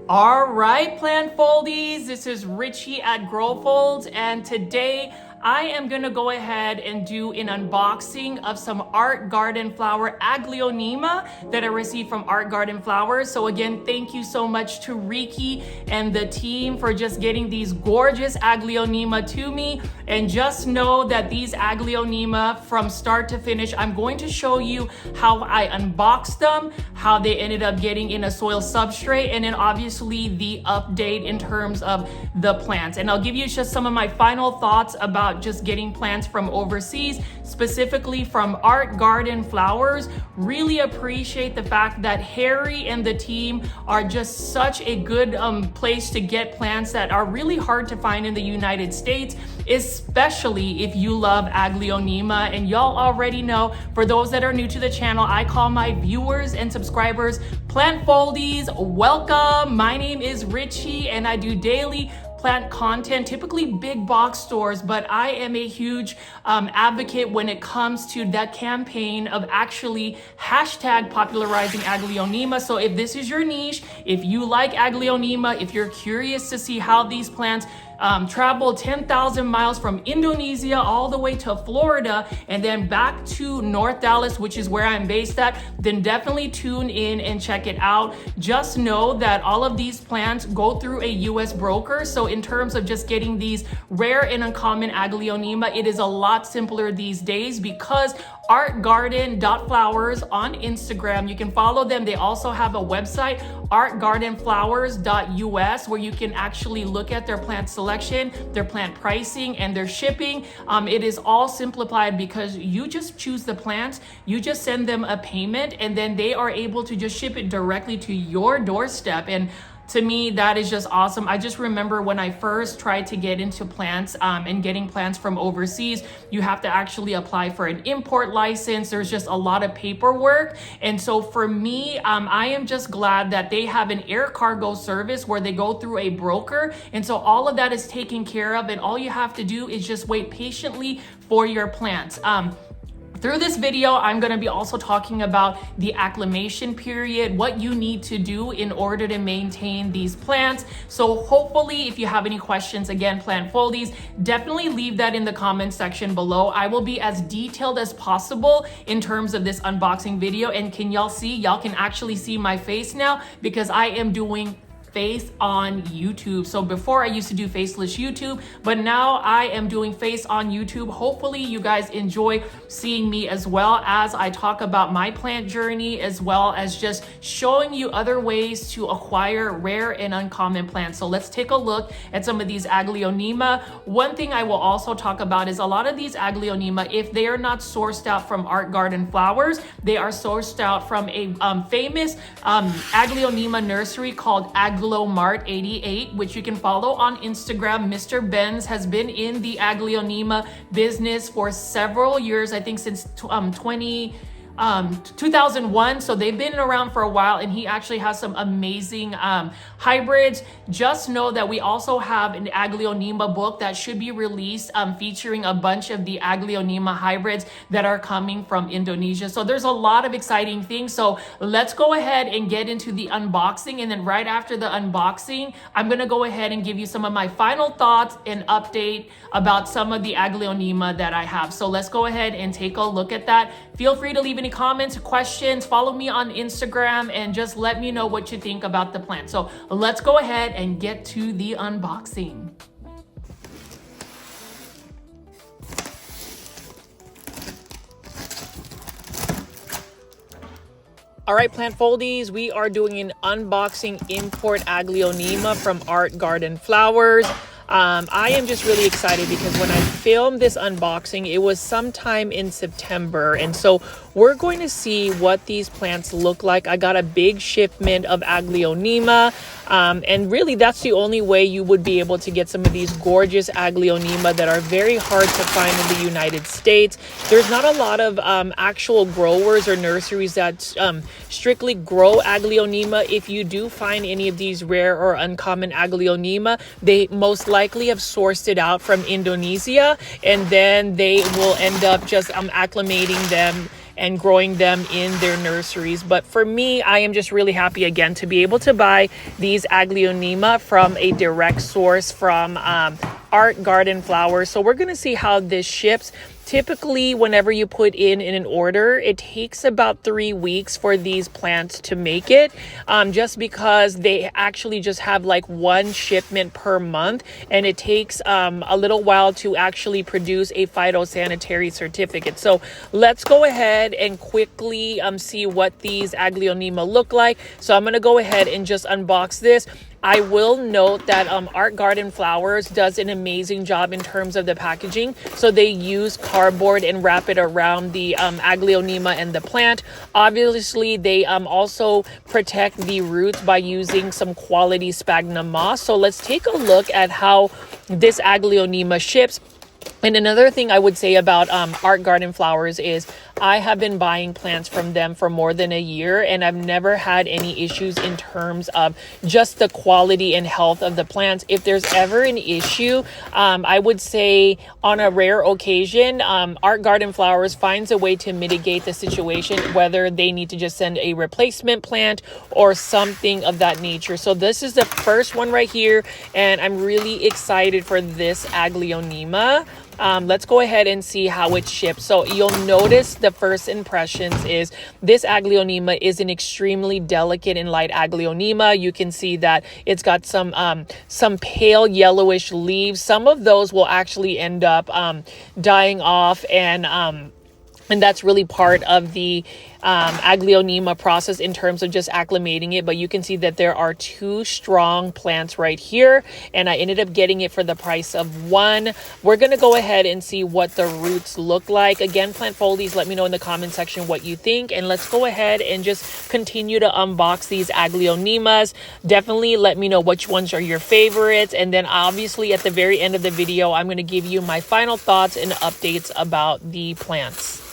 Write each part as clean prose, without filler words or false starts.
All right, plant foldies, this is Richie at GrowFolds, and today I am gonna go ahead and do an unboxing of some art garden flower Aglaonema that I received from Art Garden Flowers. So again, thank you so much to Ricky and the team for just getting these gorgeous Aglaonema to me. And just know that these Aglaonema from start to finish, I'm going to show you how I unboxed them, how they ended up getting in a soil substrate, and then obviously the update in terms of the plants. And I'll give you just some of my final thoughts about just getting plants from overseas, specifically from Art Garden Flowers. Really appreciate the fact that Harry and the team are just such a good place to get plants that are really hard to find in the United States, especially if you love Aglaonema. And y'all already know, for those that are new to the channel, I call my viewers and subscribers plant foldies. Welcome. My name is Richie and I do daily plant content, typically big box stores, but I am a huge advocate when it comes to that campaign of actually hashtag popularizing Aglaonema. So if this is your niche, if you like Aglaonema, if you're curious to see how these plants travel 10,000 miles from Indonesia all the way to Florida and then back to North Dallas, which is where I'm based at, then definitely tune in and check it out. Just know that all of these plants go through a US broker. So in terms of just getting these rare and uncommon Aglaonema, it is a lot simpler these days because artgarden.flowers on Instagram. You can follow them. They also have a website, artgardenflowers.us, where you can actually look at their plant selection, their plant pricing, and their shipping. It is all simplified because you just choose the plants, you just send them a payment, and then they are able to just ship it directly to your doorstep. And to me, that is just awesome. I just remember when I first tried to get into plants and getting plants from overseas, you have to actually apply for an import license. There's just a lot of paperwork. And so for me, I am just glad that they have an air cargo service where they go through a broker. And so all of that is taken care of. And all you have to do is just wait patiently for your plants. Through this video, I'm going to be also talking about the acclimation period, what you need to do in order to maintain these plants. So hopefully, if you have any questions, again, plant foldies, definitely leave that in the comment section below. I will be as detailed as possible in terms of this unboxing video. And can y'all see? Y'all can actually see my face now because I am doing face on YouTube. So before I used to do faceless YouTube, but now I am doing face on YouTube. Hopefully you guys enjoy seeing me as well as I talk about my plant journey, as well as just showing you other ways to acquire rare and uncommon plants. So let's take a look at some of these Aglaonema. One thing I will also talk about is a lot of these Aglaonema, if they are not sourced out from Art Garden Flowers, they are sourced out from a famous Aglaonema nursery called Mart 88, which you can follow on Instagram. Mr. Benz has been in the Aglaonema business for several years, I think since 2001. So they've been around for a while, and he actually has some amazing hybrids. Just know that we also have an Aglaonema book that should be released featuring a bunch of the Aglaonema hybrids that are coming from Indonesia. So there's a lot of exciting things. So let's go ahead and get into the unboxing. And then right after the unboxing, I'm going to go ahead and give you some of my final thoughts and update about some of the Aglaonema that I have. So let's go ahead and take a look at that. Feel free to leave any comments, questions, follow me on Instagram, and just let me know what you think about the plant. So let's go ahead and get to the unboxing. All right, plant foldies, we are doing an unboxing import Aglaonema from Art Garden Flowers. I am just really excited because when I filmed this unboxing, it was sometime in September. And so we're going to see what these plants look like. I got a big shipment of Aglaonema. And really, that's the only way you would be able to get some of these gorgeous Aglaonema that are very hard to find in the United States. There's not a lot of actual growers or nurseries that strictly grow Aglaonema. If you do find any of these rare or uncommon Aglaonema, they most likely have sourced it out from Indonesia, and then they will end up just acclimating them and growing them in their nurseries. But for me, I am just really happy again to be able to buy these Aglaonema from a direct source from Art Garden Flowers. So we're going to see how this ships. Typically, whenever you put in an order, it takes about 3 weeks for these plants to make it, just because they actually just have like one shipment per month, and it takes a little while to actually produce a phytosanitary certificate. So let's go ahead and quickly see what these Aglaonema look like. So I'm going to go ahead and just unbox this. I will note that Art Garden Flowers does an amazing job in terms of the packaging. So they use cardboard and wrap it around the Aglaonema and the plant. Obviously, they also protect the roots by using some quality sphagnum moss. So let's take a look at how this Aglaonema ships. And another thing I would say about Art Garden Flowers is I have been buying plants from them for more than a year, and I've never had any issues in terms of just the quality and health of the plants. If there's ever an issue, I would say on a rare occasion, Art Garden Flowers finds a way to mitigate the situation, whether they need to just send a replacement plant or something of that nature. So this is the first one right here, and I'm really excited for this Aglaonema. Let's go ahead and see how it ships. So you'll notice the first impressions is this Aglaonema is an extremely delicate and light Aglaonema. You can see that it's got some pale yellowish leaves. Some of those will actually end up dying off, and that's really part of the Aglaonema process in terms of just acclimating it. But you can see that there are 2 strong plants right here, and I ended up getting it for the price of 1. We're going to go ahead and see what the roots look like. Again, Plant Foldies, let me know in the comment section what you think, and let's go ahead and just continue to unbox these Aglaonemas. Definitely let me know which ones are your favorites, and then obviously at the very end of the video, I'm going to give you my final thoughts and updates about the plants.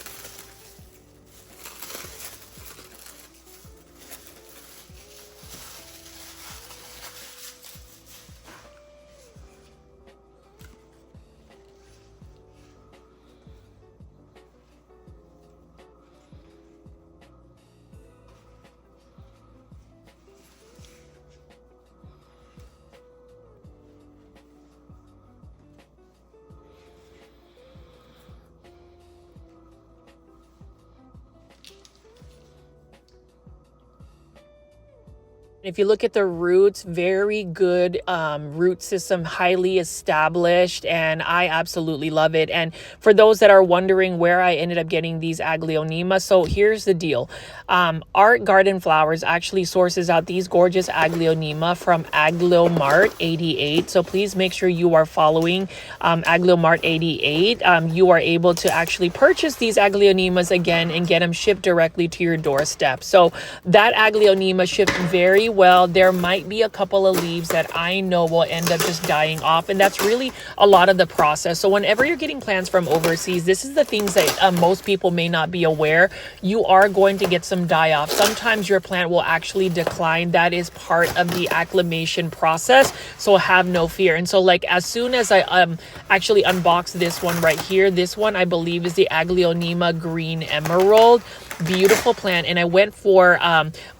If you look at the roots, very good root system, highly established, and I absolutely love it. And for those that are wondering where I ended up getting these Aglaonema, so here's the deal. Art Garden Flowers actually sources out these gorgeous Aglaonema from Aglomart 88. So please make sure you are following Aglomart 88. You are able to actually purchase these Aglaonemas again and get them shipped directly to your doorstep. So that Aglaonema shipped very well. There might be a couple of leaves that I know will end up just dying off, and that's really a lot of the process. So whenever you're getting plants from overseas, this is the things that most people may not be aware. You are going to get some die off. Sometimes your plant will actually decline. That is part of the acclimation process, so have no fear. And so like as soon as I actually unbox this one right here, this one I believe is the Aglaonema Green Emerald. Beautiful plant, and I went for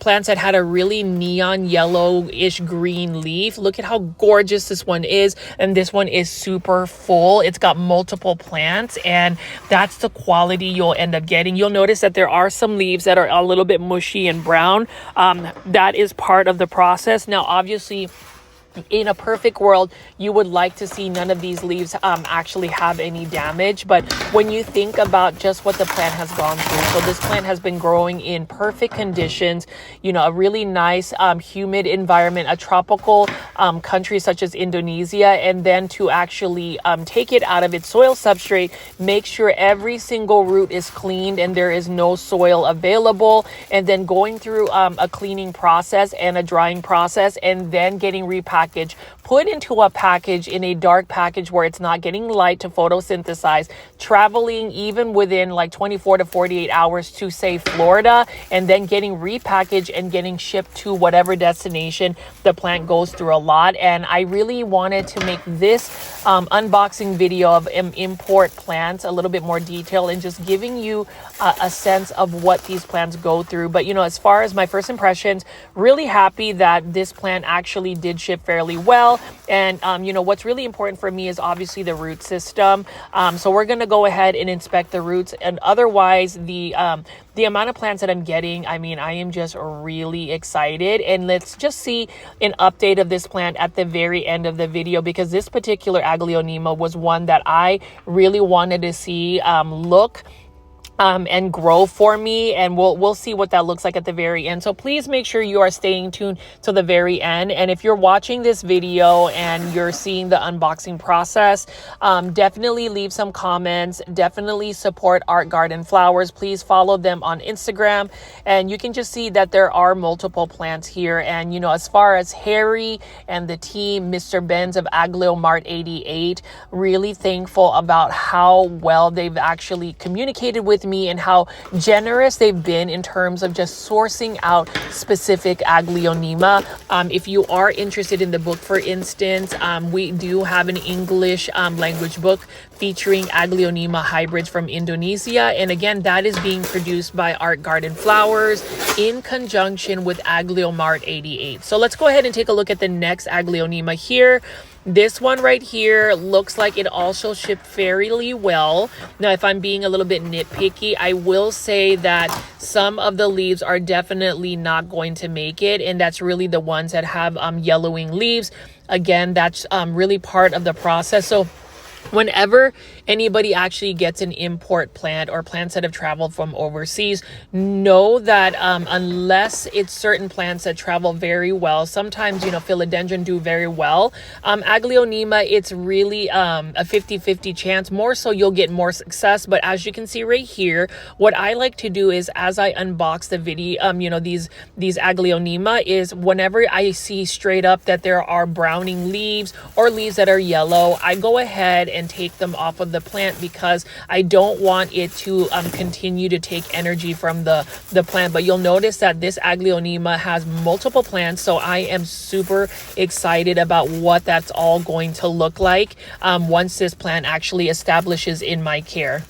plants that had a really neon yellowish green leaf. Look at how gorgeous this one is, and this one is super full. It's got multiple plants, and that's the quality you'll end up getting. You'll notice that there are some leaves that are a little bit mushy and brown. That is part of the process. Now obviously, in a perfect world, you would like to see none of these leaves actually have any damage. But when you think about just what the plant has gone through, so this plant has been growing in perfect conditions, you know, a really nice humid environment, a tropical country such as Indonesia, and then to actually take it out of its soil substrate, make sure every single root is cleaned and there is no soil available, and then going through a cleaning process and a drying process, and then getting repackaged package, put into a package in a dark package where it's not getting light to photosynthesize, traveling even within like 24 to 48 hours to say Florida, and then getting repackaged and getting shipped to whatever destination the plant goes through a lot. And I really wanted to make this unboxing video of import plants a little bit more detailed and just giving you a sense of what these plants go through. But as far as my first impressions, really happy that this plant actually did ship fairly well. And what's really important for me is obviously the root system. So we're going to go ahead and inspect the roots, and otherwise the amount of plants that I'm getting, I mean, I am just really excited. And let's just see an update of this plant at the very end of the video, because this particular Aglaonema was one that I really wanted to see look and grow for me, and we'll see what that looks like at the very end. So please make sure you are staying tuned to the very end. And if you're watching this video and you're seeing the unboxing process, definitely leave some comments, definitely support Art Garden Flowers. Please follow them on Instagram, and you can just see that there are multiple plants here. And as far as Harry and the team, Mr. Benz of Agleomart 88, really thankful about how well they've actually communicated with me and how generous they've been in terms of just sourcing out specific Aglaonema. If you are interested in the book, for instance, we do have an English language book featuring Aglaonema hybrids from Indonesia. And again, that is being produced by Art Garden Flowers in conjunction with Agleomart 88. So let's go ahead and take a look at the next Aglaonema here. This one right here looks like it also shipped fairly well. Now, if I'm being a little bit nitpicky, I will say that some of the leaves are definitely not going to make it, and that's really the ones that have yellowing leaves. Again, that's really part of the process. So whenever anybody actually gets an import plant or plants that have traveled from overseas, know that unless it's certain plants that travel very well, sometimes philodendron do very well. Aglaonema, it's really a 50-50 chance. More so you'll get more success. But as you can see right here, what I like to do is, as I unbox the video, these Aglaonema, is whenever I see straight up that there are browning leaves or leaves that are yellow, I go ahead and take them off of the plant, because I don't want it to continue to take energy from the plant. But you'll notice that this Aglaonema has multiple plants, so I am super excited about what that's all going to look like once this plant actually establishes in my care.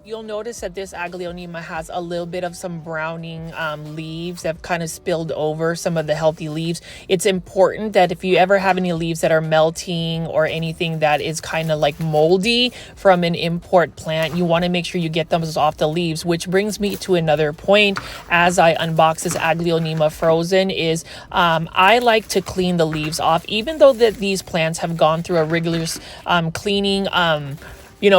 You'll notice that this Aglaonema has a little bit of some browning leaves that have kind of spilled over some of the healthy leaves. It's important that if you ever have any leaves that are melting or anything that is kind of like moldy from an import plant, you want to make sure you get those off the leaves, which brings me to another point as I unbox this Aglaonema frozen is I like to clean the leaves off, even though that these plants have gone through a rigorous cleaning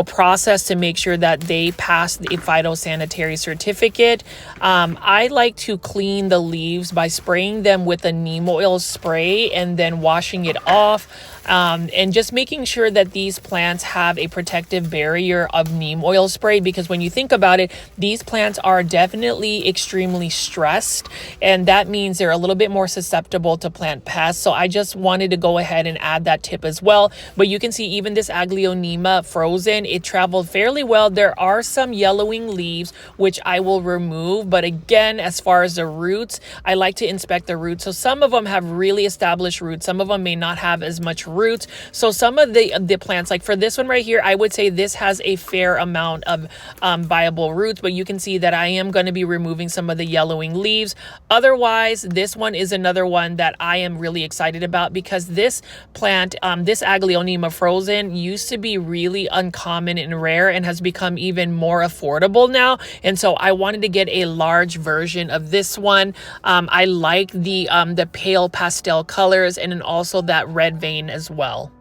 process to make sure that they pass the phytosanitary certificate. I like to clean the leaves by spraying them with a neem oil spray and then washing it off. And just making sure that these plants have a protective barrier of neem oil spray, because when you think about it, these plants are definitely extremely stressed, and that means they're a little bit more susceptible to plant pests. So I just wanted to go ahead and add that tip as well. But you can see even this Aglaonema frozen, it traveled fairly well. There are some yellowing leaves, which I will remove. But again, as far as the roots, I like to inspect the roots. So some of them have really established roots. Some of them may not have as much roots. So some of the plants, like for this one right here, I would say this has a fair amount of viable roots, but you can see that I am going to be removing some of the yellowing leaves. Otherwise, this one is another one that I am really excited about, because this plant, this Aglaonema frozen, used to be really uncommon and rare and has become even more affordable now. And so I wanted to get a large version of this one. I like the pale pastel colors and then also that red vein as well.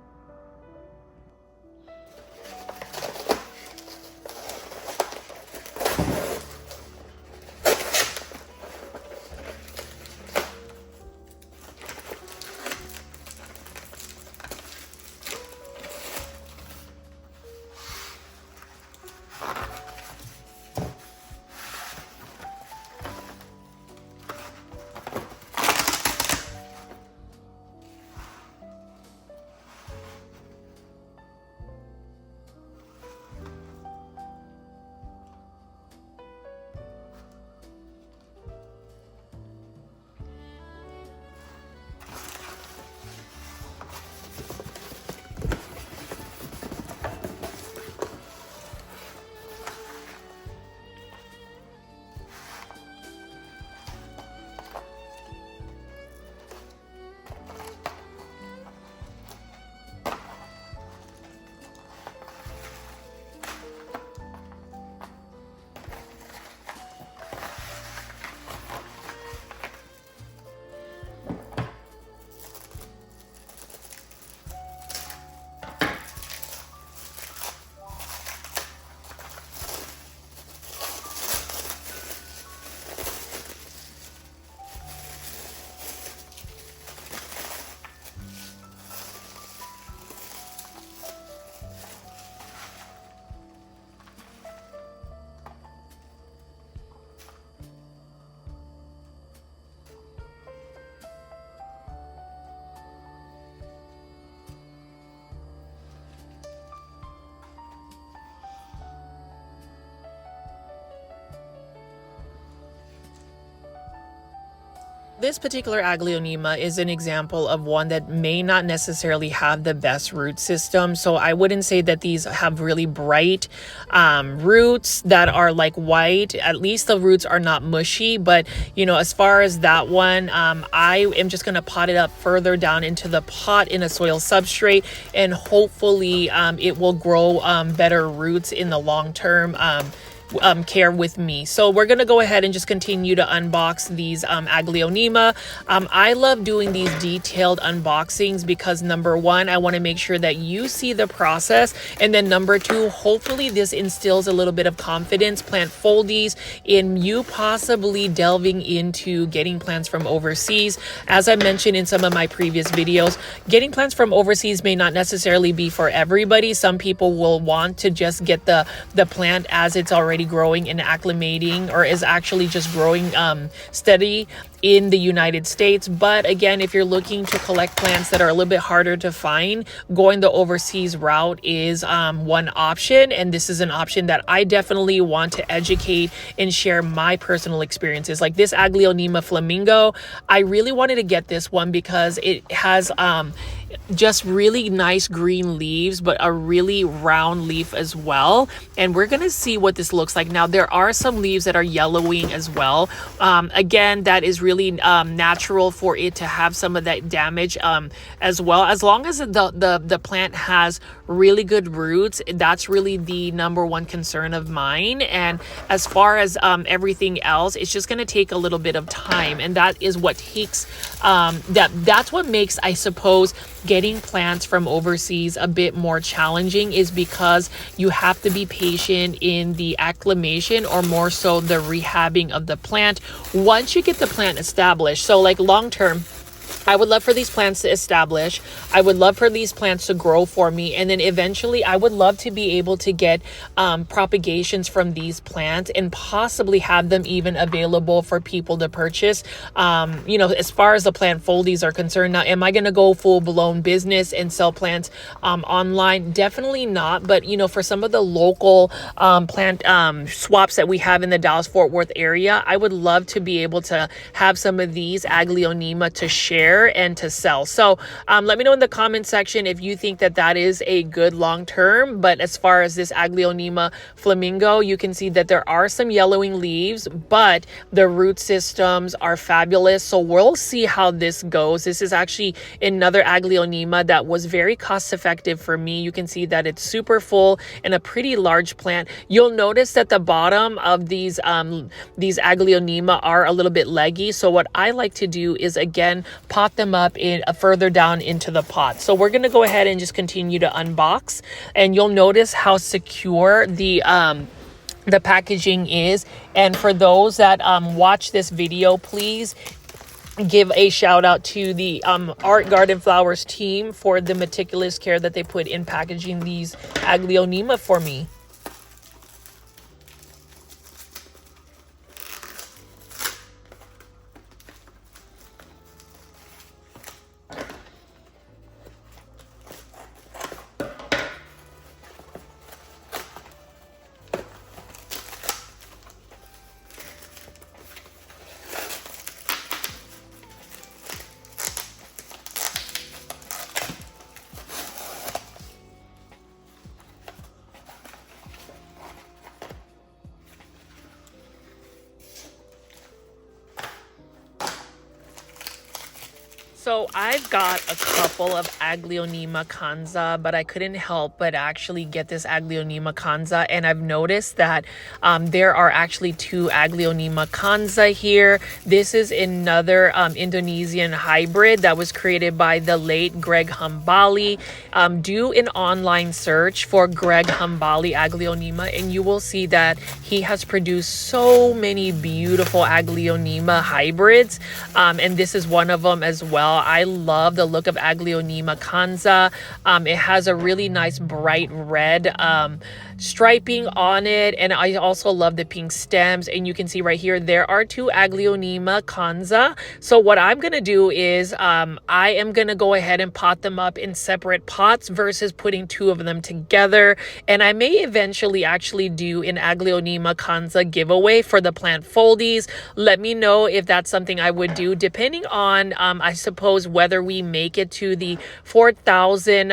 This particular Aglaonema is an example of one that may not necessarily have the best root system. So I wouldn't say that these have really bright roots that are like white. At least the roots are not mushy. But, you know, as far as that one, I am just going to pot it up further down into the pot in a soil substrate. And hopefully it will grow better roots in the long term. Care with me. So we're going to go ahead and just continue to unbox these Aglaonema. I love doing these detailed unboxings because number one, I want to make sure that you see the process, and then number two, hopefully this instills a little bit of confidence, plant Foldies, in you possibly delving into getting plants from overseas. As I mentioned in some of my previous videos, getting plants from overseas may not necessarily be for everybody. Some people will want to just get the plant as it's already growing and acclimating, or is actually just growing steady in the United States. But again, if you're looking to collect plants that are a little bit harder to find, going the overseas route is one option. And this is an option that I definitely want to educate and share my personal experiences. Like this Aglaonema flamingo, I really wanted to get this one because it has just really nice green leaves, but a really round leaf as well. And we're gonna see what this looks like. Now, there are some leaves that are yellowing as well. Again, that is really natural for it to have some of that damage as well. As long as the plant has really good roots, that's really the number one concern of mine. And as far as everything else, it's just gonna take a little bit of time, and that is what takes that's what makes, I suppose, getting plants from overseas a bit more challenging, is because you have to be patient in the acclimation, or more so the rehabbing of the plant once you get the plant established. So like long term, I would love for these plants to establish. I would love for these plants to grow for me. And then eventually I would love to be able to get propagations from these plants and possibly have them even available for people to purchase. You know, as far as the plant Foldies are concerned, now, am I going to go full blown business and sell plants online? Definitely not. But, you know, for some of the local plant swaps that we have in the Dallas-Fort Worth area, I would love to be able to have some of these Aglaonema to share and to sell. So let me know in the comment section if you think that that is a good long term. But as far as this Aglaonema flamingo, you can see that there are some yellowing leaves, but the root systems are fabulous. So we'll see how this goes. This is actually another Aglaonema that was very cost effective for me. You can see that it's super full and a pretty large plant. You'll notice that the bottom of these Aglaonema are a little bit leggy. So what I like to do is, again, pot them up in further down into the pot. So we're going to go ahead and just continue to unbox, and you'll notice how secure the packaging is. And for those that watch this video, please give a shout out to the Art Garden Flowers team for the meticulous care that they put in packaging these Aglaonema for me. So I've got a couple of Aglaonema Kanza, but I couldn't help but actually get this Aglaonema Kanza. And I've noticed that there are actually two Aglaonema Kanza here. This is another Indonesian hybrid that was created by the late Greg Hambali. Do an online search for Greg Hambali Aglaonema, and you will see that he has produced so many beautiful Aglaonema hybrids. And this is one of them as well. I love the look of Aglaonema Kanza. It has a really nice bright red striping on it, and I also love the pink stems. And you can see right here there are two Aglaonema Kanza. So what I'm gonna do is I am gonna go ahead and pot them up in separate pots versus putting two of them together. And I may eventually actually do an Aglaonema Kanza giveaway for the plant Foldies. Let me know if that's something I would do, depending on I suppose whether we make it to the 4,000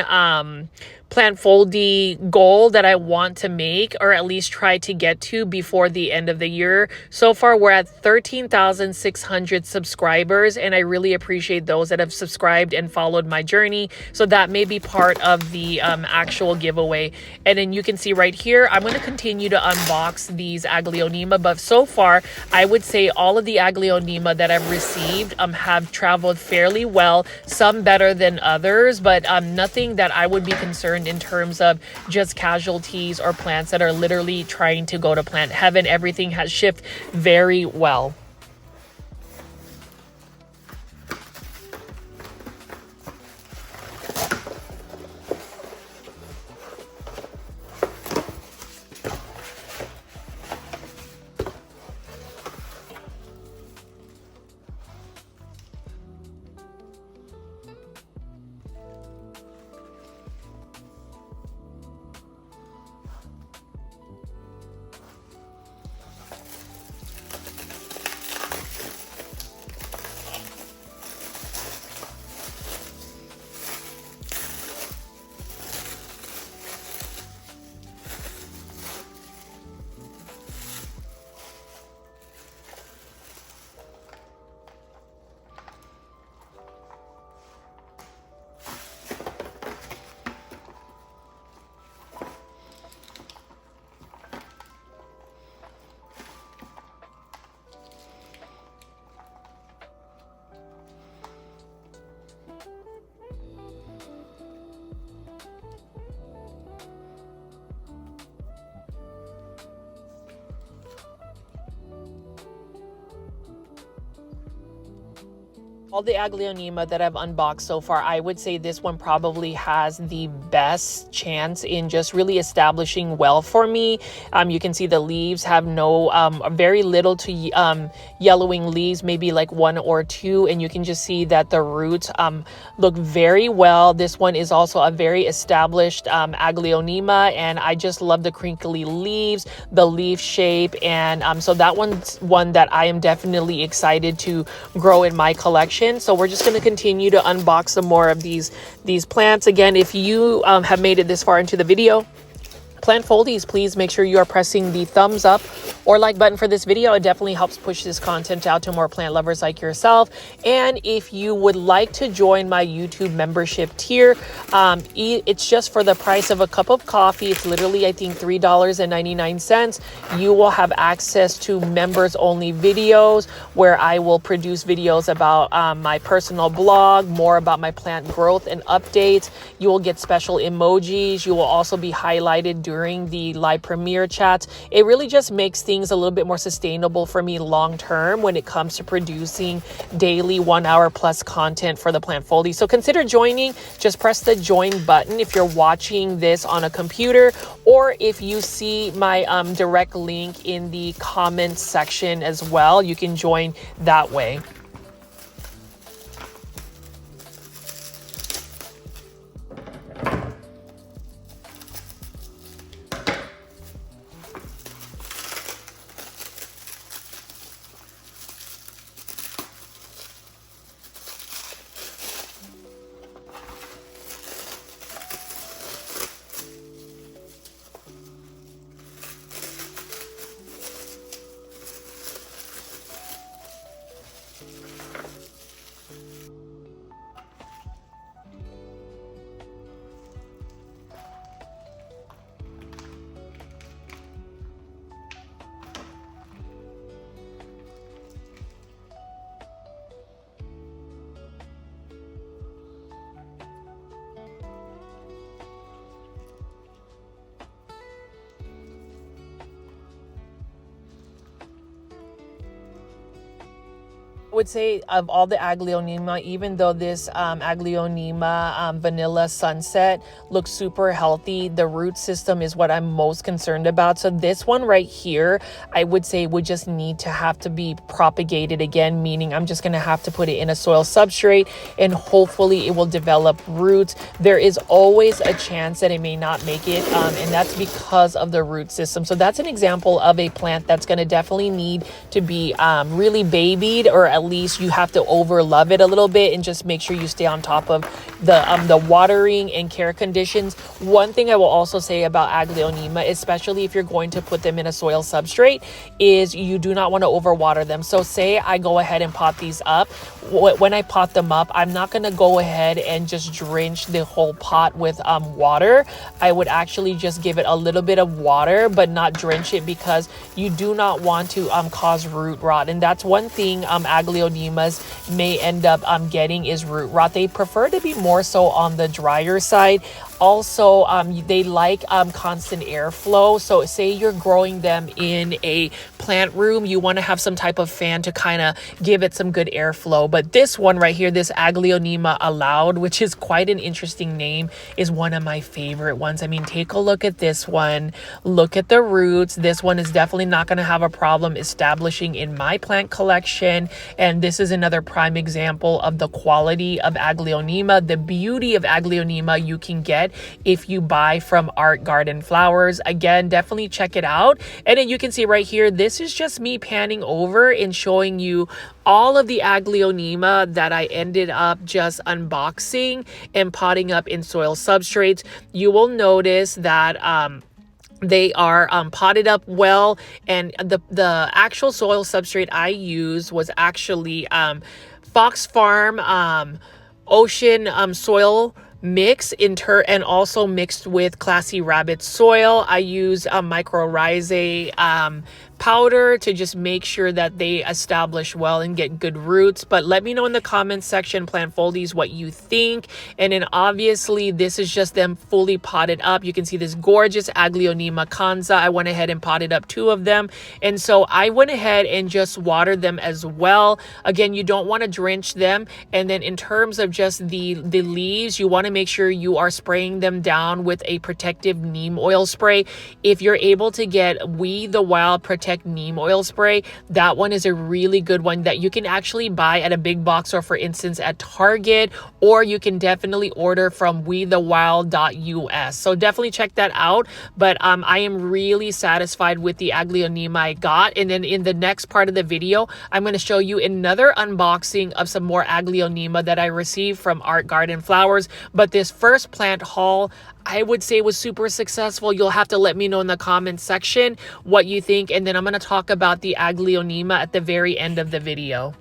plant Foldie goal that I want to make, or at least try to get to before the end of the year. So far, we're at 13,600 subscribers, and I really appreciate those that have subscribed and followed my journey. So that may be part of the actual giveaway. And then you can see right here, I'm going to continue to unbox these Aglaonema, but so far, I would say all of the Aglaonema that I've received have traveled fairly well, some better than others, but nothing that I would be concerned in terms of just casualties or plants that are literally trying to go to plant heaven. Everything has shipped very well. All the Aglaonema that I've unboxed so far, I would say this one probably has the best chance in just really establishing well for me. You can see the leaves have no, very little to yellowing leaves, maybe like 1 or 2. And you can just see that the roots look very well. This one is also a very established Aglaonema, and I just love the crinkly leaves, the leaf shape. And so that one's one that I am definitely excited to grow in my collection. So we're just going to continue to unbox some more of these plants. Again, if you have made it this far into the video, plant Foldies, please make sure you are pressing the thumbs up or like button for this video. It definitely helps push this content out to more plant lovers like yourself. And if you would like to join my YouTube membership tier, it's just for the price of a cup of coffee. It's literally, I think, $3.99. You will have access to members only videos where I will produce videos about my personal blog, more about my plant growth and updates. You will get special emojis. You will also be highlighted during the live premiere chats. It really just makes things a little bit more sustainable for me long term when it comes to producing daily 1 hour plus content for the plant Foldies. So consider joining. Just press the join button if you're watching this on a computer, or if you see my direct link in the comments section as well, you can join that way. Would say of all the Aglaonema, even though this Aglaonema Vanilla Sunset looks super healthy, the root system is what I'm most concerned about. So this one right here, I would say would just need to have to be propagated again, meaning I'm just going to have to put it in a soil substrate and hopefully it will develop roots. There is always a chance that it may not make it, and that's because of the root system. So that's an example of a plant that's going to definitely need to be really babied, or at least you have to over love it a little bit and just make sure you stay on top of the watering and care conditions. One thing I will also say about Aglaonema, especially if you're going to put them in a soil substrate, is you do not want to overwater them. So say I go ahead and pot these up. When I pot them up, I'm not going to go ahead and just drench the whole pot with water. I would actually just give it a little bit of water, but not drench it, because you do not want to cause root rot. And that's one thing Aglaonemas may end up getting, is root rot. They prefer to be more so on the drier side. Also, they like constant airflow. So say you're growing them in a plant room, you want to have some type of fan to kind of give it some good airflow. But this one right here, this Aglaonema Allowed, which is quite an interesting name, is one of my favorite ones. I mean, take a look at this one. Look at the roots. This one is definitely not going to have a problem establishing in my plant collection. And this is another prime example of the quality of Aglaonema, the beauty of Aglaonema you can get if you buy from Art Garden Flowers. Again, definitely check it out. And then you can see right here, this is just me panning over and showing you all of the Aglaonema that I ended up just unboxing and potting up in soil substrates. You will notice that they are potted up well, and the actual soil substrate I used was actually Fox Farm Ocean soil mix and also mixed with Classy Rabbit soil. I use mycorrhizae powder to just make sure that they establish well and get good roots. But let me know in the comments section, Plant Foldies, what you think. And then obviously this is just them fully potted up. You can see this gorgeous Aglaonema Kanza. I went ahead and potted up 2 of them. And so I went ahead and just watered them as well. Again, you don't want to drench them. And then in terms of just the leaves, you want to make sure you are spraying them down with a protective neem oil spray. If you're able to get We the Wild Protect Neem Oil Spray, that one is a really good one that you can actually buy at a big box or for instance at Target, or you can definitely order from wethewild.us. So definitely check that out. But I am really satisfied with the Aglaonema I got. And then in the next part of the video, I'm going to show you another unboxing of some more Aglaonema that I received from Art Garden Flowers. But this first plant haul, I would say, was super successful. You'll have to let me know in the comments section what you think. And then I'm going to talk about the Aglaonema at the very end of the video.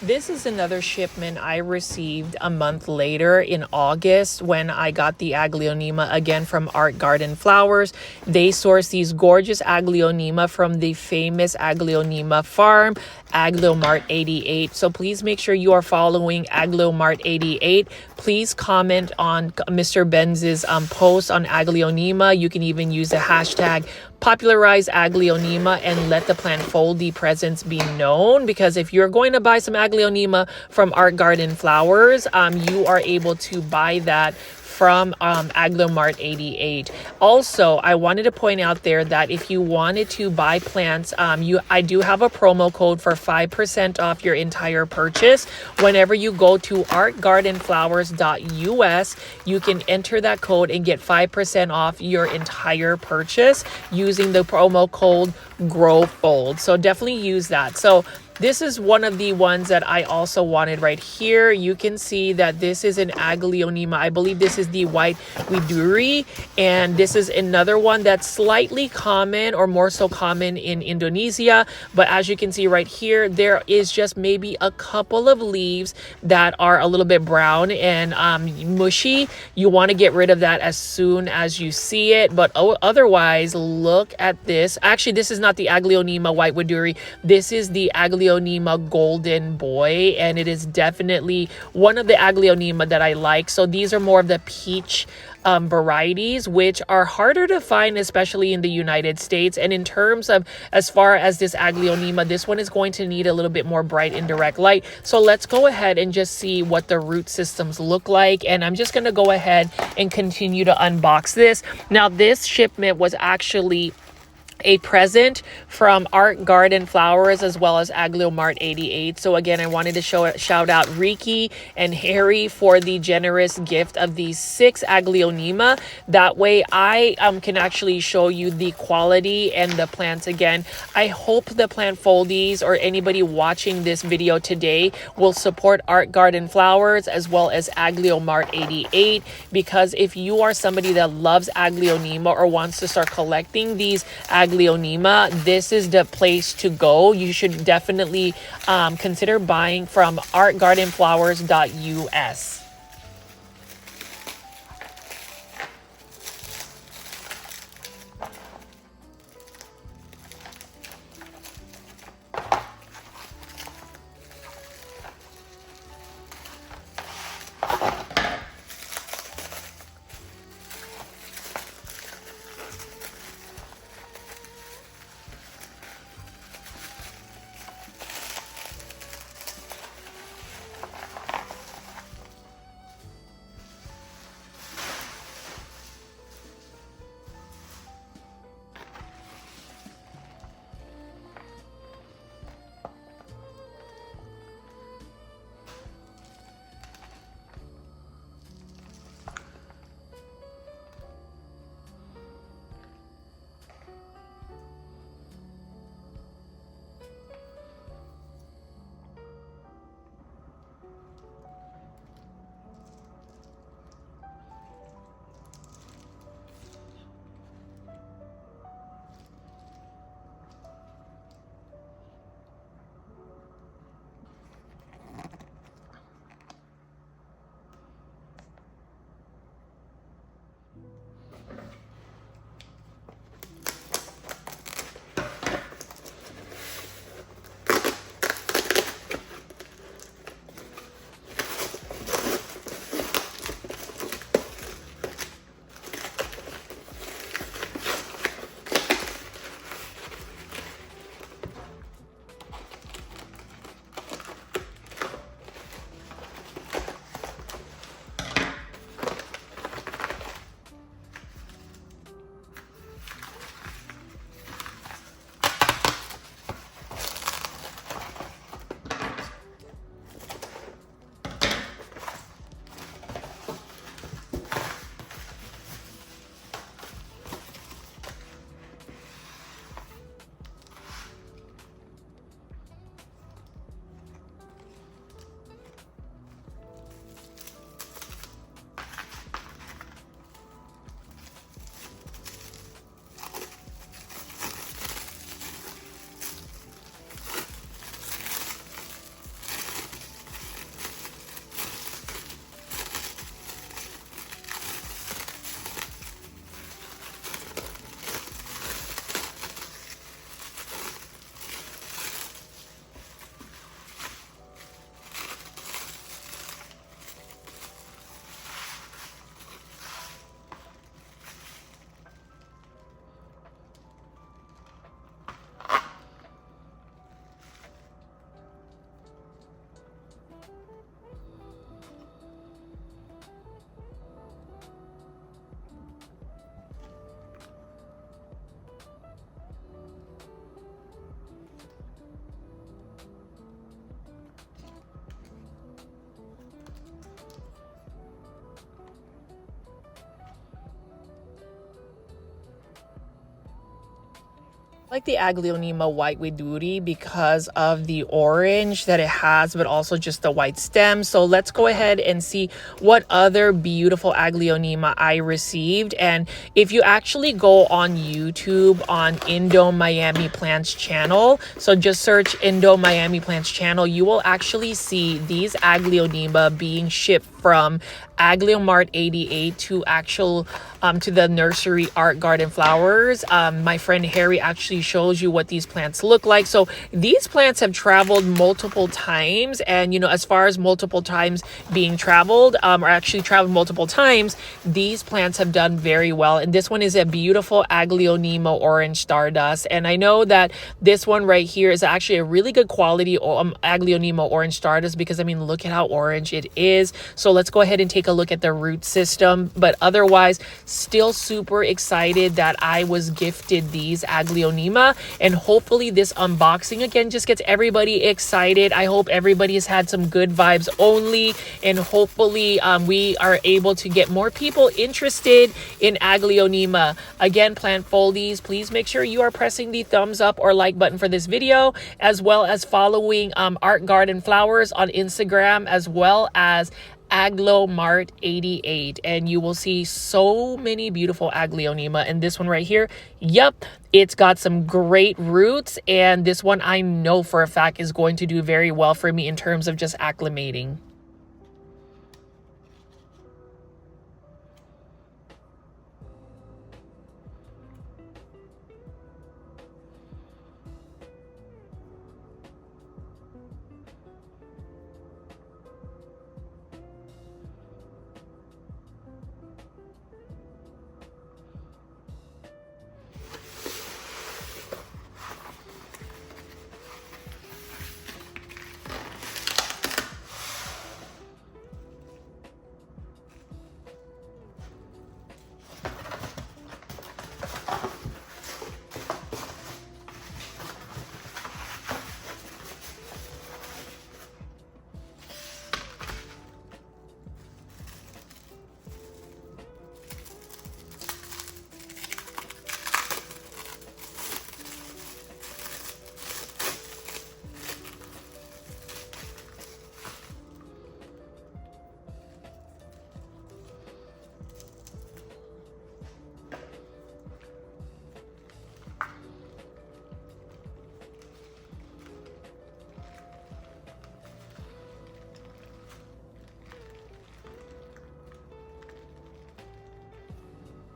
This is another shipment I received a month later in August when I got the Aglaonema again from Art Garden Flowers. They source these gorgeous Aglaonema from the famous Aglaonema farm, Agleomart 88. So please make sure you are following Agleomart 88. Please comment on Mr. Benz's post on Aglaonema. You can even use the hashtag popularize Aglaonema and let the Plant Foldie presence be known, because if you're going to buy some Aglaonema from Art Garden Flowers, you are able to buy that from Agleomart 88. Also, I wanted to point out there that if you wanted to buy plants, I do have a promo code for 5% off your entire purchase. Whenever you go to artgardenflowers.us, you can enter that code and get 5% off your entire purchase using the promo code GROWFOLD. So definitely use that. So this is one of the ones that I also wanted right here. You can see that this is an Aglaonema. I believe this is the white widuri, and this is another one that's slightly common, or more so common, in Indonesia. But as you can see right here, there is just maybe a couple of leaves that are a little bit brown and mushy. You want to get rid of that as soon as you see it. But otherwise, look at this. Actually, this is not the Aglaonema white widuri. This is the Aglaonema Golden Boy, and it is definitely one of the Aglaonema that I like. So these are more of the peach varieties, which are harder to find, especially in the United States. And in terms of, as far as this Aglaonema, this one is going to need a little bit more bright indirect light. So let's go ahead and just see what the root systems look like. And I'm just going to go ahead and continue to unbox this. Now, this shipment was actually a present from Art Garden Flowers as well as Agleomart 88. So again, I wanted to shout out Riki and Harry for the generous gift of these 6 Aglaonema. That way I can actually show you the quality and the plants again. I hope the Plant Foldies or anybody watching this video today will support Art Garden Flowers as well as Agleomart 88, because if you are somebody that loves Aglaonema or wants to start collecting these Aglaonema, this is the place to go. You should definitely consider buying from artgardenflowers.us. Like the Aglaonema white widuri because of the orange that it has, but also just the white stem. So let's go ahead and see what other beautiful Aglaonema I received. And if you actually go on YouTube on Indo Miami Plants channel, so just search Indo Miami Plants channel, you will actually see these Aglaonema being shipped from Acclimate 88 to the nursery art garden flowers. My friend Harry actually shows you what these plants look like. So these plants have traveled multiple times, and you know, as far as multiple times being traveled, or actually traveled multiple times, these plants have done very well. And this one is a beautiful Aglaonema orange stardust, and I know that this one right here is actually a really good quality Aglaonema orange stardust, because I mean, look at how orange it is. So let's go ahead and take a look at the root system. But otherwise, still super excited that I was gifted these Aglaonema, and hopefully this unboxing again just gets everybody excited. I hope everybody has had some good vibes only, and hopefully we are able to get more people interested in Aglaonema. Again, plant foldies, please make sure you are pressing the thumbs up or like button for this video, as well as following Art Garden Flowers on Instagram, as well as Acclimate 88, and you will see so many beautiful Aglaonema. And this one right here, yep, it's got some great roots, and this one I know for a fact is going to do very well for me in terms of just acclimating.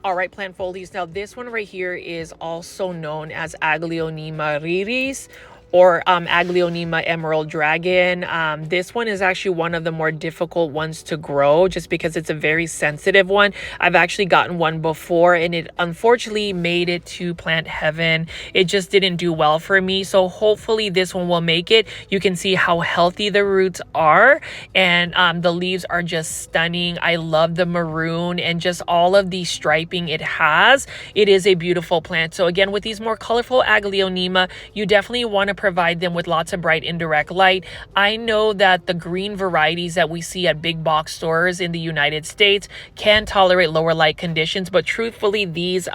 All right, plant foldies. Now this one right here is also known as Aglaonema riris, or Aglaonema Emerald Dragon. This one is actually one of the more difficult ones to grow, just because it's a very sensitive one. I've actually gotten one before, and it unfortunately made it to plant heaven. It just didn't do well for me. So hopefully this one will make it. You can see how healthy the roots are, and the leaves are just stunning. I love the maroon and just all of the striping it has. It is a beautiful plant. So again, with these more colorful Aglaonema, you definitely want to provide them with lots of bright indirect light. I know that the green varieties that we see at big box stores in the United States can tolerate lower light conditions, but truthfully, these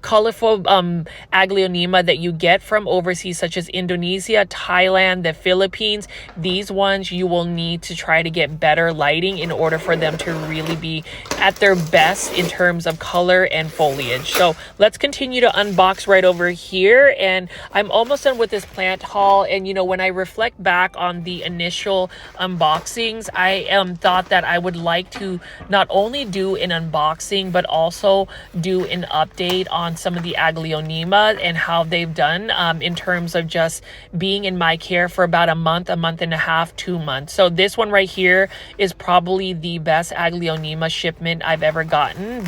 colorful Aglaonema that you get from overseas, such as Indonesia, Thailand, the Philippines, these ones you will need to try to get better lighting in order for them to really be at their best in terms of color and foliage. So let's continue to unbox right over here, and I'm almost done with this plant haul. And you know, when I reflect back on the initial unboxings, I thought that I would like to not only do an unboxing but also do an update on some of the Aglaonema and how they've done in terms of just being in my care for about a month and a half, 2 months. So this one right here is probably the best Aglaonema shipment I've ever gotten,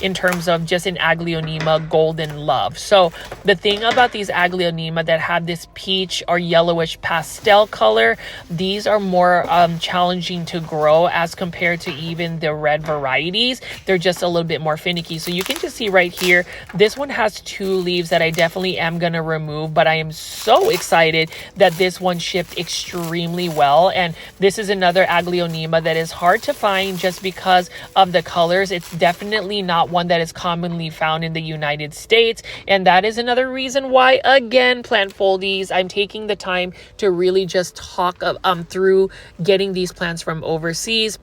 in terms of just an Aglaonema golden love. So the thing about these Aglaonema that have this peach or yellowish pastel color. These are more challenging to grow as compared to even the red varieties. They're just a little bit more finicky. So you can just see right here, this one has 2 leaves that I definitely am going to remove, but I am so excited that this one shipped extremely well. And this is another Aglaonema that is hard to find just because of the colors. It's definitely not one that is commonly found in the United States. And that is another reason why, again, plant foldies, I'm taking the time to really just talk through getting these plants from overseas.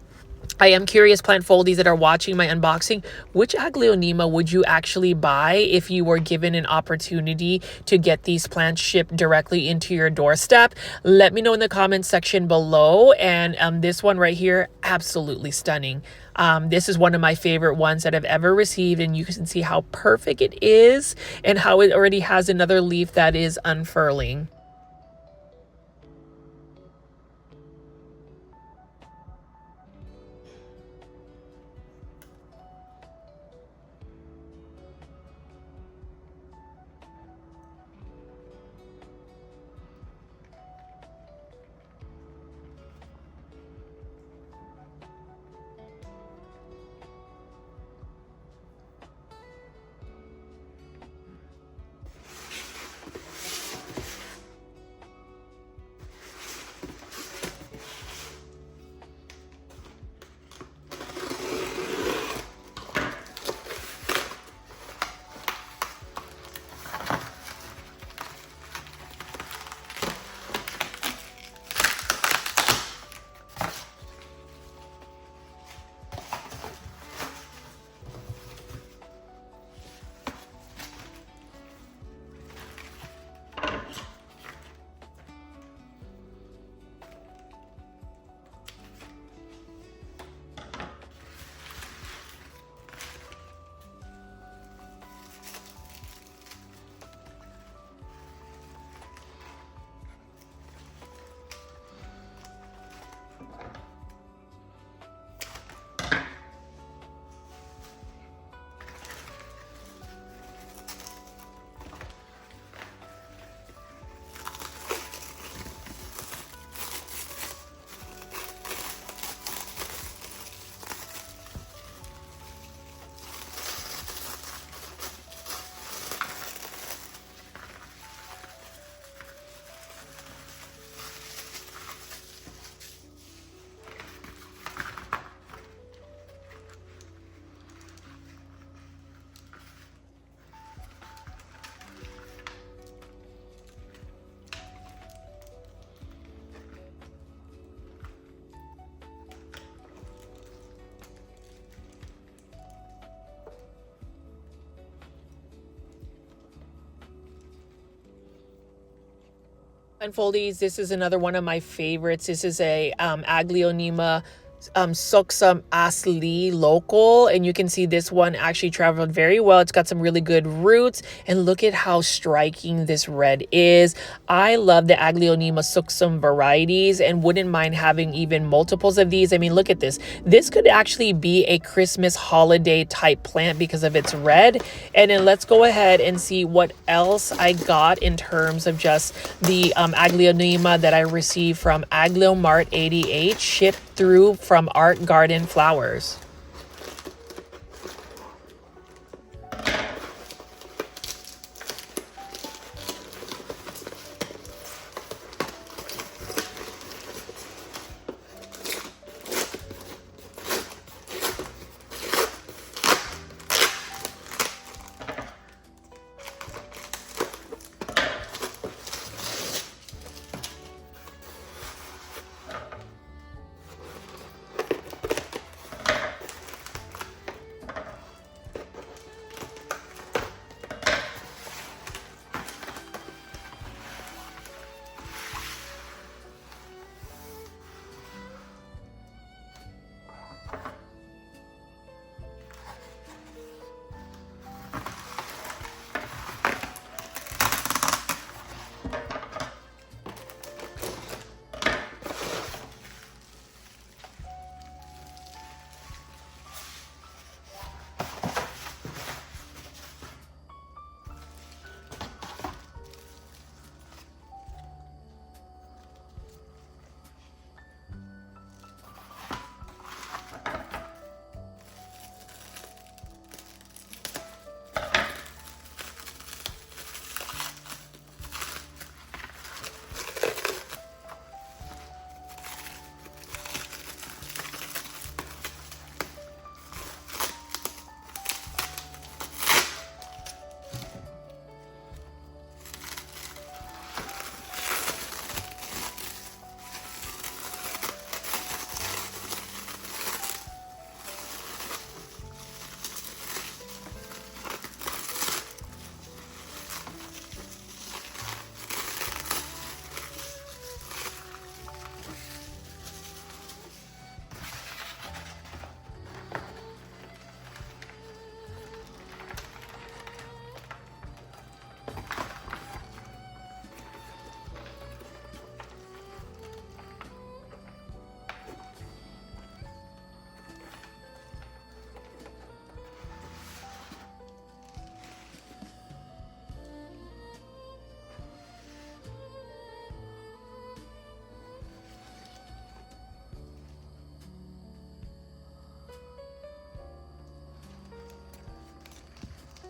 I am curious, plant foldies that are watching my unboxing, which Aglaonema would you actually buy if you were given an opportunity to get these plants shipped directly into your doorstep? Let me know in the comments section below. And this one right here, absolutely stunning. This is one of my favorite ones that I've ever received, and you can see how perfect it is and how it already has another leaf that is unfurling. And foldies, this is another one of my favorites. This is a Aglaonema Suksum Asli local, and you can see this one actually traveled very well. It's got some really good roots, and look at how striking this red is. I love the Aglaonema Suksum varieties and wouldn't mind having even multiples of these. I mean, look at this. This could actually be a Christmas holiday type plant because of its red. And then let's go ahead and see what else I got in terms of just the Aglaonema that I received from Aglaomart 88 shipped through from Art Garden Flowers.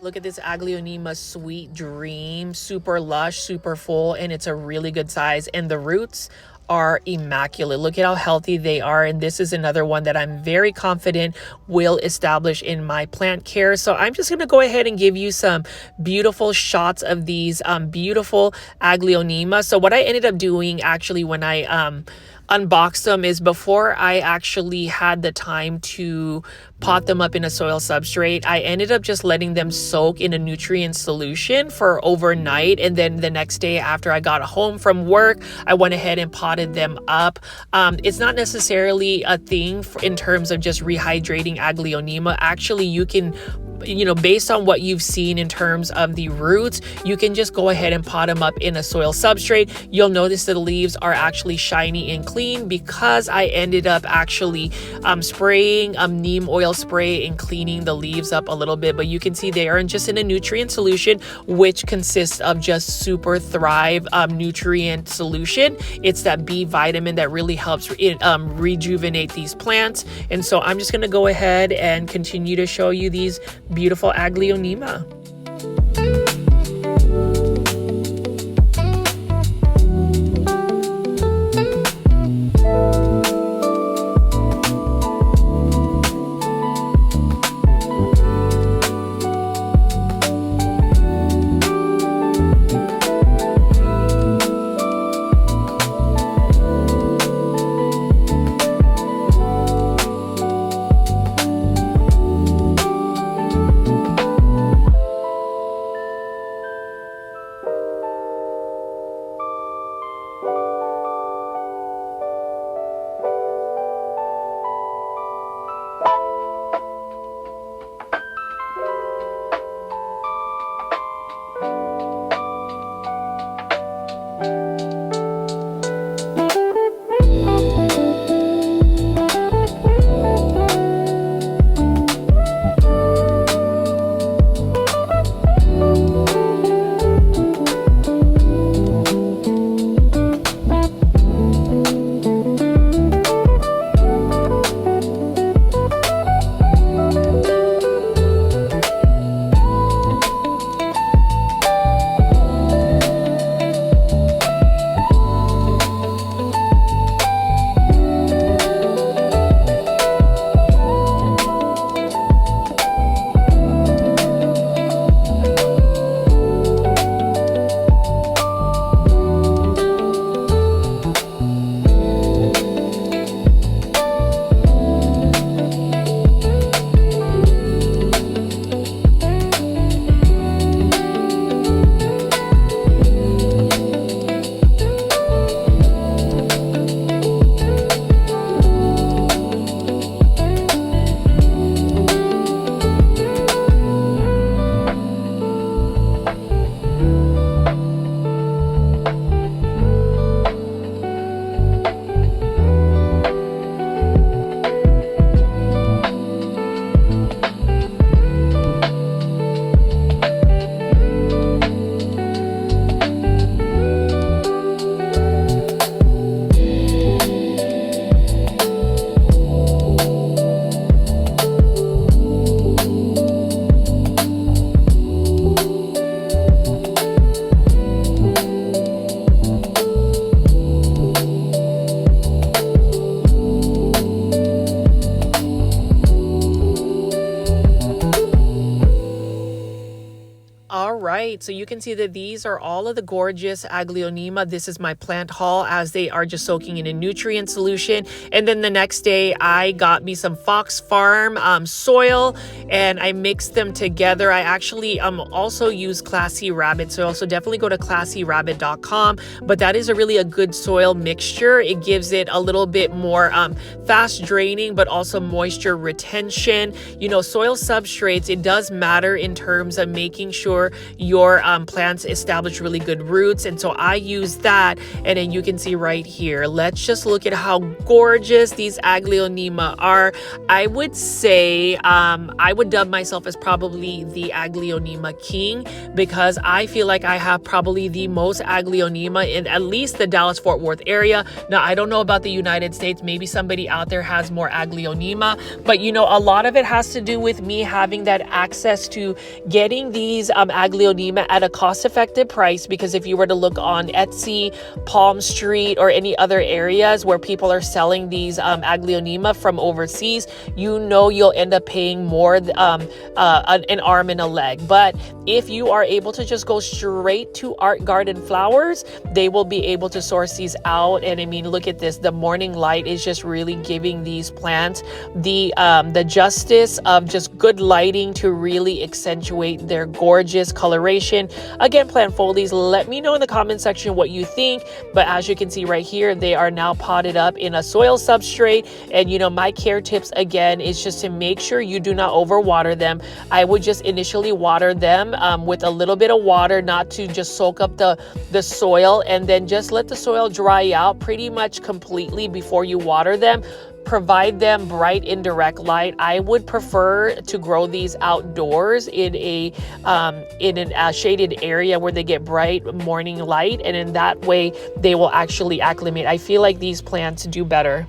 Look at this Aglaonema Sweet Dream, super lush, super full, and it's a really good size. And the roots are immaculate. Look at how healthy they are. And this is another one that I'm very confident will establish in my plant care. So I'm just going to go ahead and give you some beautiful shots of these beautiful Aglaonema. So what I ended up doing actually when I unboxed them is before I actually had the time to pot them up in a soil substrate, I ended up just letting them soak in a nutrient solution for overnight. And then the next day after I got home from work, I went ahead and potted them up. It's not necessarily a thing in terms of just rehydrating Aglaonema. Actually, you can, based on what you've seen in terms of the roots, you can just go ahead and pot them up in a soil substrate. You'll notice that the leaves are actually shiny and clean because I ended up actually spraying neem oil spray and cleaning the leaves up a little bit. But you can see they are just in a nutrient solution, which consists of just Super Thrive nutrient solution. It's that B vitamin that really helps rejuvenate these plants. And so I'm just going to go ahead and continue to show you these beautiful Aglaonema. right, so you can see that these are all of the gorgeous Aglaonema. This is my plant haul as they are just soaking in a nutrient solution. And then the next day I got me some Fox Farm soil and I mixed them together. I actually also use Classy Rabbit soil, so definitely go to classyrabbit.com. But that is a good soil mixture. It gives it a little bit more fast draining, but also moisture retention. You know, soil substrates, it does matter in terms of making sure your plants establish really good roots. And so I use that, and then you can see right here, let's just look at how gorgeous these Aglaonema are. I would say I would dub myself as probably the Aglaonema king, because I feel like I have probably the most Aglaonema in at least the Dallas-Fort Worth area. Now, I don't know about the United States. Maybe somebody out there has more Aglaonema, but you know, a lot of it has to do with me having that access to getting these Aglaonema at a cost-effective price. Because if you were to look on Etsy, Palm Street, or any other areas where people are selling these Aglaonema from overseas, you know you'll end up paying more an arm and a leg. But if you are able to just go straight to Art Garden Flowers, they will be able to source these out. And I mean, look at this, the morning light is just really giving these plants the justice of just good lighting to really accentuate their gorgeous coloration. Again, plant foldies, let me know in the comment section what you think. But as you can see right here, they are now potted up in a soil substrate. And you know, my care tips again is just to make sure you do not overwater them. I would just initially water them with a little bit of water, not to just soak up the soil, and then just let the soil dry out pretty much completely before you water them. Provide them bright indirect light. I would prefer to grow these outdoors in a shaded area where they get bright morning light, and in that way they will actually acclimate. I feel like these plants do better.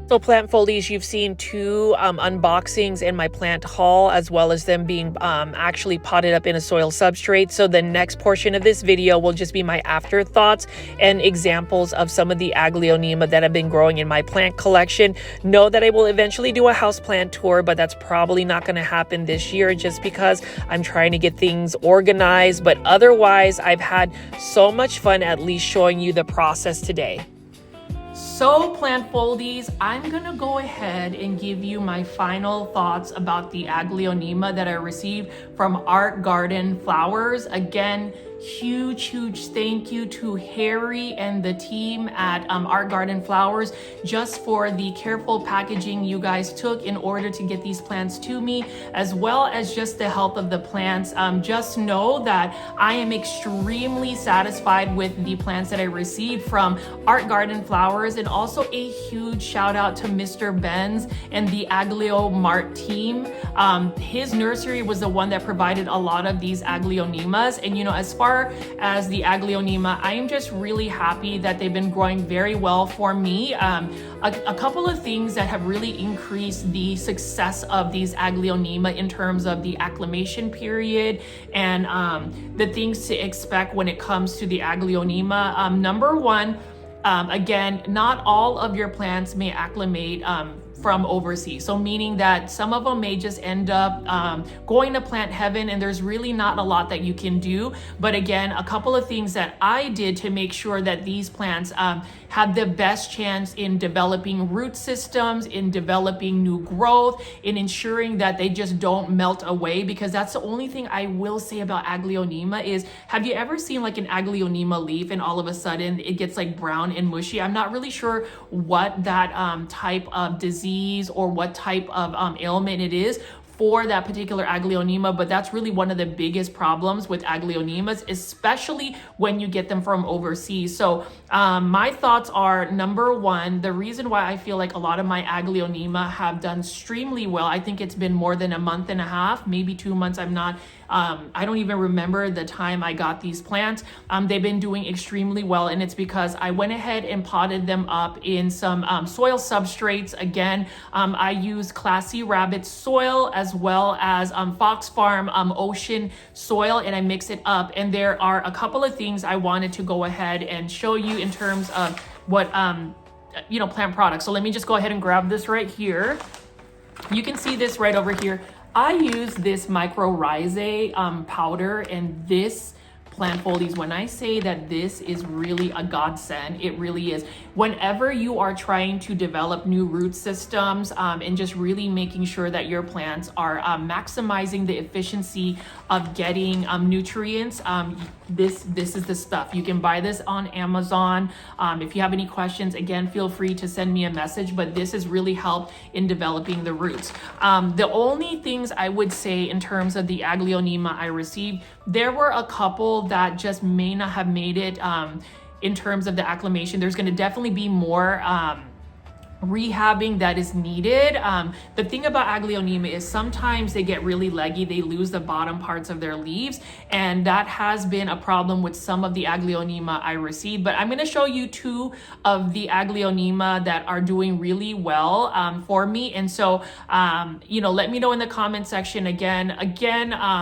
So plant foldies, you've seen two unboxings in my plant haul, as well as them being actually potted up in a soil substrate. So the next portion of this video will just be my afterthoughts and examples of some of the Aglaonema that have been growing in my plant collection. Know that I will eventually do a houseplant tour, but that's probably not going to happen this year just because I'm trying to get things organized. But otherwise, I've had so much fun at least showing you the process today. So plant foldies, I'm gonna go ahead and give you my final thoughts about the Aglaonema that I received from Art Garden Flowers. Again, huge thank you to Harry and the team at Art Garden Flowers just for the careful packaging you guys took in order to get these plants to me, as well as just the health of the plants. Just know that I am extremely satisfied with the plants that I received from Art Garden Flowers, and also a huge shout out to Mr. Benz and the Aglio Mart team. His nursery was the one that provided a lot of these Aglaonemas, and you know, as far as the Aglaonema, I am just really happy that they've been growing very well for me. A couple of things that have really increased the success of these Aglaonema in terms of the acclimation period and the things to expect when it comes to the Aglaonema. Number one, again, not all of your plants may acclimate from overseas. So meaning that some of them may just end up going to plant heaven, and there's really not a lot that you can do. But again, a couple of things that I did to make sure that these plants had the best chance in developing root systems, in developing new growth, in ensuring that they just don't melt away, because that's the only thing I will say about Aglaonema is, have you ever seen like an Aglaonema leaf and all of a sudden it gets like brown and mushy? I'm not really sure what that type of disease or what type of ailment it is for that particular Aglaonema, but that's really one of the biggest problems with Aglaonemas, especially when you get them from overseas. So my thoughts are, number one, the reason why I feel like a lot of my Aglaonema have done extremely well, I think it's been more than a month and a half, maybe 2 months. I don't even remember the time I got these plants. They've been doing extremely well, and it's because I went ahead and potted them up in some soil substrates. Again, I use Classy Rabbit soil as well as Fox Farm Ocean soil, and I mix it up. And there are a couple of things I wanted to go ahead and show you in terms of what plant products. So let me just go ahead and grab this right here. You can see this right over here. I use this mycorrhizae powder, and this plant foldies, when I say that this is really a godsend, it really is. Whenever you are trying to develop new root systems and just really making sure that your plants are maximizing the efficiency of getting nutrients, this is the stuff. You can buy this on Amazon. If you have any questions, again, feel free to send me a message, but this has really helped in developing the roots. The only things I would say in terms of the Aglaonema I received, there were a couple that just may not have made it in terms of the acclimation. There's going to definitely be more rehabbing that is needed. The thing about Aglaonema is sometimes they get really leggy, they lose the bottom parts of their leaves, and that has been a problem with some of the Aglaonema I received. But I'm going to show you two of the Aglaonema that are doing really well for me. And so you know, let me know in the comment section again,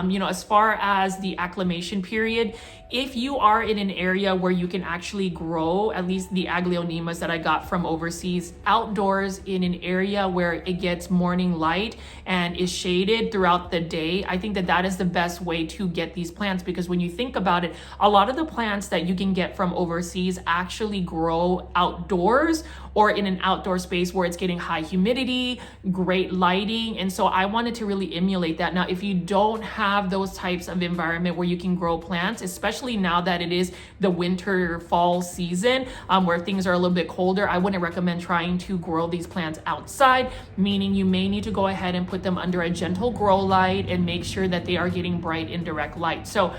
you know, as far as the acclimation period, if you are in an area where you can actually grow at least the Aglaonemas that I got from overseas outdoors in an area where it gets morning light and is shaded throughout the day, I think that that is the best way to get these plants, because when you think about it, a lot of the plants that you can get from overseas actually grow outdoors or in an outdoor space where it's getting high humidity, great lighting. And so I wanted to really emulate that. Now, if you don't have those types of environment where you can grow plants, especially now that it is the winter fall season where things are a little bit colder, I wouldn't recommend trying to grow these plants outside, meaning you may need to go ahead and put them under a gentle grow light and make sure that they are getting bright indirect light. So,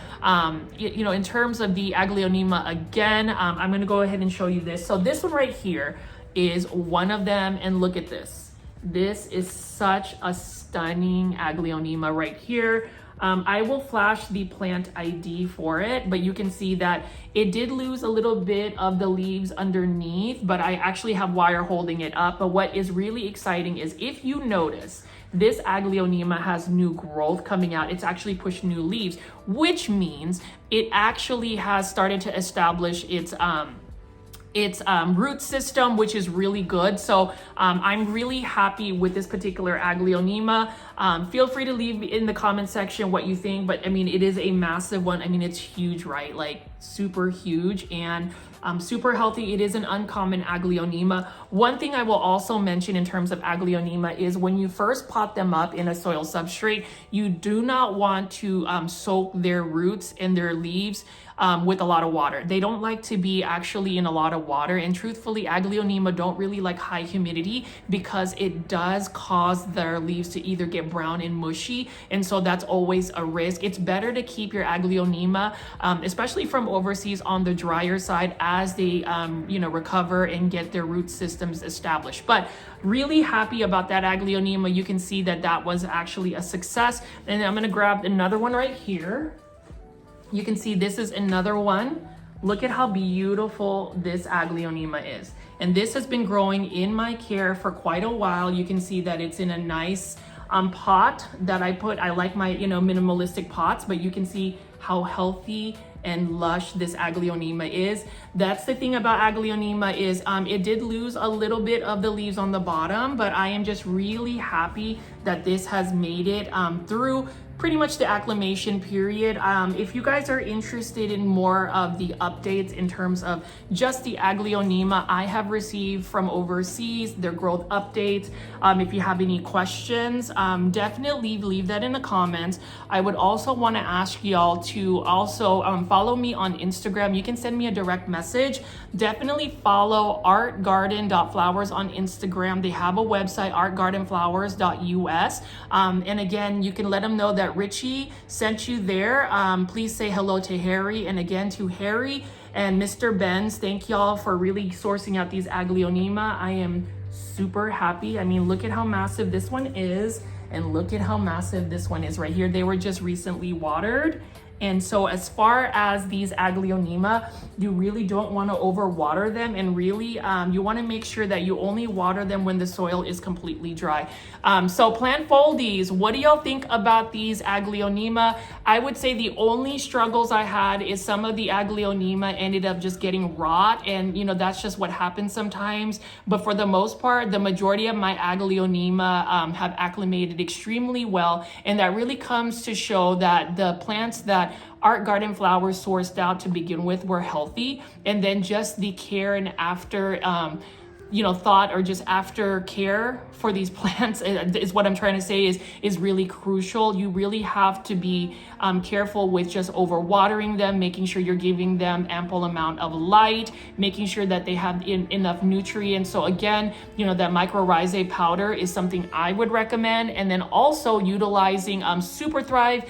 you know, in terms of the Aglaonema, again, I'm going to go ahead and show you this. So this one right here is one of them, and look at this. This is such a stunning Aglaonema right here. I will flash the plant ID for it, but you can see that it did lose a little bit of the leaves underneath, but I actually have wire holding it up. But what is really exciting is if you notice, this Aglaonema has new growth coming out. It's actually pushed new leaves, which means it actually has started to establish its root system, which is really good. So I'm really happy with this particular Aglaonema. Feel free to leave in the comment section what you think, but I mean, it is a massive one. I mean, it's huge, right? Like super huge and super healthy. It is an uncommon Aglaonema. One thing I will also mention in terms of Aglaonema is when you first pot them up in a soil substrate, you do not want to soak their roots and their leaves with a lot of water. They don't like to be actually in a lot of water, and truthfully, Aglaonema don't really like high humidity because it does cause their leaves to either get brown and mushy, and so that's always a risk. It's better to keep your Aglaonema, especially from overseas, on the drier side as they you know, recover and get their root systems established. But really happy about that Aglaonema. You can see that that was actually a success. And I'm gonna grab another one right here. You can see this is another one. Look at how beautiful this Aglaonema is. And this has been growing in my care for quite a while. You can see that it's in a nice pot that I put. I like my, you know, minimalistic pots, but you can see how healthy and lush this Aglaonema is. That's the thing about Aglaonema is it did lose a little bit of the leaves on the bottom, but I am just really happy that this has made it through pretty much the acclimation period. If you guys are interested in more of the updates in terms of just the Aglaonema I have received from overseas, their growth updates, if you have any questions, definitely leave that in the comments. I would also want to ask y'all to also follow me on Instagram. You can send me a direct message. Definitely follow artgarden.flowers on Instagram. They have a website, artgardenflowers.us. And again, you can let them know that Richie sent you there. Please say hello to Harry. And again, to Harry and Mr. Benz, thank y'all for really sourcing out these Aglaonema. I am super happy. I mean, look at how massive this one is, and look at how massive this one is right here. They were just recently watered. And so as far as these Aglaonema, you really don't want to overwater them, and really you want to make sure that you only water them when the soil is completely dry. So plant foldies, what do y'all think about these Aglaonema? I would say the only struggles I had is some of the Aglaonema ended up just getting rot, and you know, that's just what happens sometimes. But for the most part, the majority of my Aglaonema have acclimated extremely well, and that really comes to show that the plants that that art garden flowers sourced out to begin with were healthy, and then just the care and after thought or just after care for these plants is what I'm trying to say is really crucial. You really have to be careful with just over watering them, making sure you're giving them ample amount of light, making sure that they have enough nutrients. So again, that mycorrhizae powder is something I would recommend. And then also utilizing Super Thrive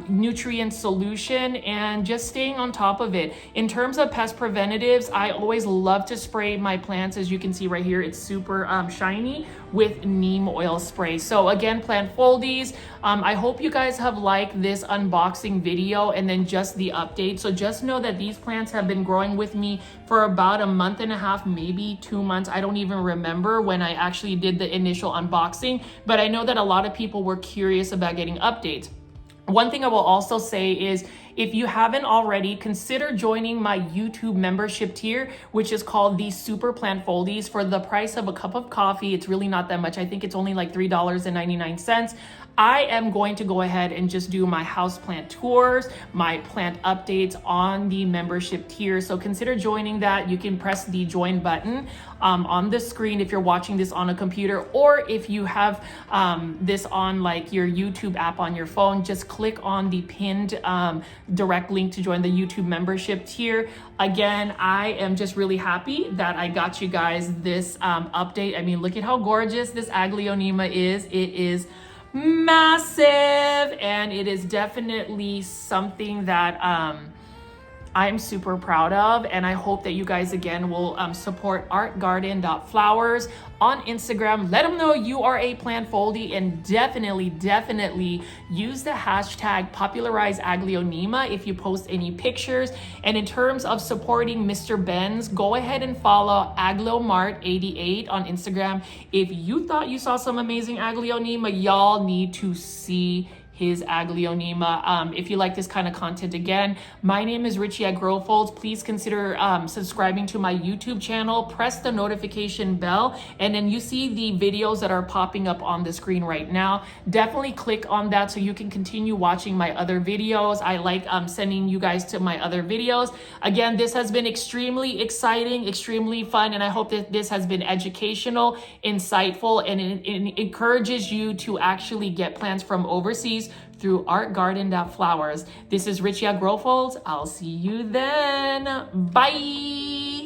nutrient solution and just staying on top of it. In terms of pest preventatives, I always love to spray my plants. As you can see right here, it's super shiny with neem oil spray. So again, plant Foldies. I hope you guys have liked this unboxing video and then just the update. So just know that these plants have been growing with me for about a month and a half, maybe 2 months. I don't even remember when I actually did the initial unboxing, but I know that a lot of people were curious about getting updates. One thing I will also say is, if you haven't already, consider joining my YouTube membership tier, which is called the Super Plant Foldies, for the price of a cup of coffee. It's really not that much. I think it's only like $3.99. I am going to go ahead and just do my houseplant tours, my plant updates on the membership tier. So consider joining that. You can press the join button on the screen if you're watching this on a computer, or if you have this on like your YouTube app on your phone, just click on the pinned direct link to join the YouTube membership tier. Again, I am just really happy that I got you guys this update. I mean, look at how gorgeous this Aglaonema is. It is massive, and it is definitely something that I'm super proud of, and I hope that you guys again will support artgarden.flowers on Instagram. Let them know you are a plant foldie, and definitely use the hashtag #popularizeaglaonema if you post any pictures. And in terms of supporting Mr. Benz, go ahead and follow aglomart88 on Instagram. If you thought you saw some amazing Aglaonema, y'all need to see his Aglaonema. If you like this kind of content, again, my name is Richie at Growfolds. Please consider subscribing to my YouTube channel, press the notification bell, and then you see the videos that are popping up on the screen right now. Definitely click on that so you can continue watching my other videos. I like sending you guys to my other videos. Again, this has been extremely exciting, extremely fun, and I hope that this has been educational, insightful, and it encourages you to actually get plants from overseas through artgarden.flowers. This is Richie at Growfolds. I'll see you then. Bye.